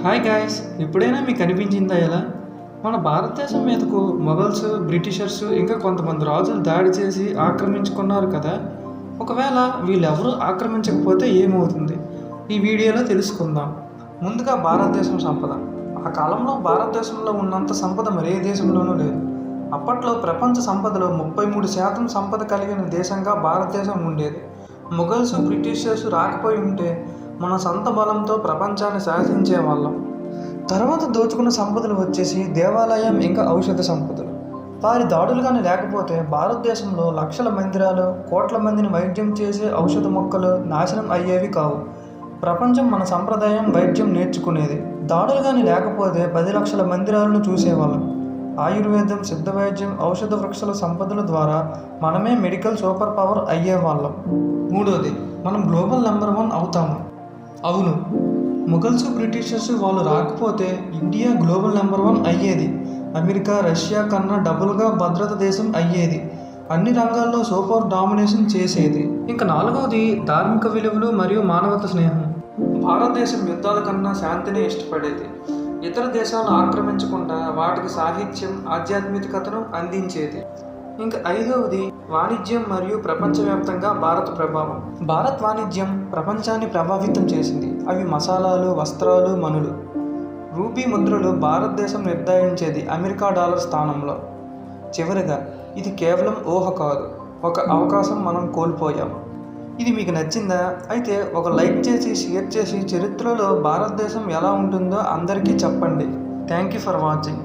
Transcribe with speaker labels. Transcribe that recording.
Speaker 1: Hi guys, ఎప్పుడైనా మీకు అనిపించిందా ఇలా మన భారతదేశం మీదకు మొఘల్స్, బ్రిటిషర్స్ ఇంకా కొంతమంది రాజులు దాడి చేసి ఆక్రమించుకున్నారు కదా. ఒకవేళ వీళ్ళెవరూ ఆక్రమించకపోతే ఏమవుతుంది ఈ వీడియోలో తెలుసుకుందాం. ముందుగా భారతదేశం సంపద. ఆ కాలంలో భారతదేశంలో ఉన్నంత సంపద మరే దేశంలోనూ లేదు. అప్పట్లో ప్రపంచ సంపదలో 33% సంపద కలిగిన దేశంగా భారతదేశం ఉండేది. మొఘల్స్, బ్రిటిషర్స్ రాకపోయి ఉంటే మన సొంత బలంతో ప్రపంచాన్ని శాసించే వాళ్ళం. తర్వాత దోచుకున్న సంపదలు వచ్చేసి దేవాలయం ఇంకా ఔషధ సంపదలు. వారి దాడులు కానీ లేకపోతే భారతదేశంలో లక్షల మందిరాలు, కోట్ల మందిని వైద్యం చేసే ఔషధ మొక్కలు నాశనం అయ్యేవి కావు. ప్రపంచం మన సంప్రదాయం వైద్యం నేర్చుకునేది. దాడులు కానీ లేకపోతే 10 లక్షల మందిరాలను చూసేవాళ్ళం. ఆయుర్వేదం, సిద్ధ వైద్యం, ఔషధ వృక్షాల సంపదల ద్వారా మనమే మెడికల్ సూపర్ పవర్ అయ్యేవాళ్ళం. మూడోది, మనం గ్లోబల్ నెంబర్ 1 అవుతాము. అవును, మొఘల్స్, బ్రిటిషర్స్ వాళ్ళు రాకపోతే ఇండియా గ్లోబల్ నెంబర్ 1 అయ్యేది. అమెరికా, రష్యా కన్నా డబుల్గా భద్రత దేశం అయ్యేది. అన్ని రంగాల్లో సూపర్ డామినేషన్ చేసేది. ఇంకా నాలుగవది, ధార్మిక విలువలు మరియు మానవత స్నేహం. భారతదేశం యుద్ధాల కన్నా శాంతిని ఇష్టపడేది. ఇతర దేశాలు ఆక్రమించకుండా వాటికి సాహిత్యం, ఆధ్యాత్మికతను అందించేది. ఇంకా ఐదవది, వాణిజ్యం మరియు ప్రపంచవ్యాప్తంగా భారత ప్రభావం. భారత్ వాణిజ్యం ప్రపంచాన్ని ప్రభావితం చేసింది. అవి మసాలాలు, వస్త్రాలు, మనులు. రూపీ ముద్రలు భారతదేశం నిర్ధారించేది అమెరికా డాలర్ స్థానంలో. చివరిగా, ఇది కేవలం ఊహ కాదు, ఒక అవకాశం మనం కోల్పోయాం. ఇది మీకు నచ్చిందా? అయితే ఒక లైక్ చేసి, షేర్ చేసి చరిత్రలో భారతదేశం ఎలా ఉంటుందో అందరికీ చెప్పండి. Thank you for watching.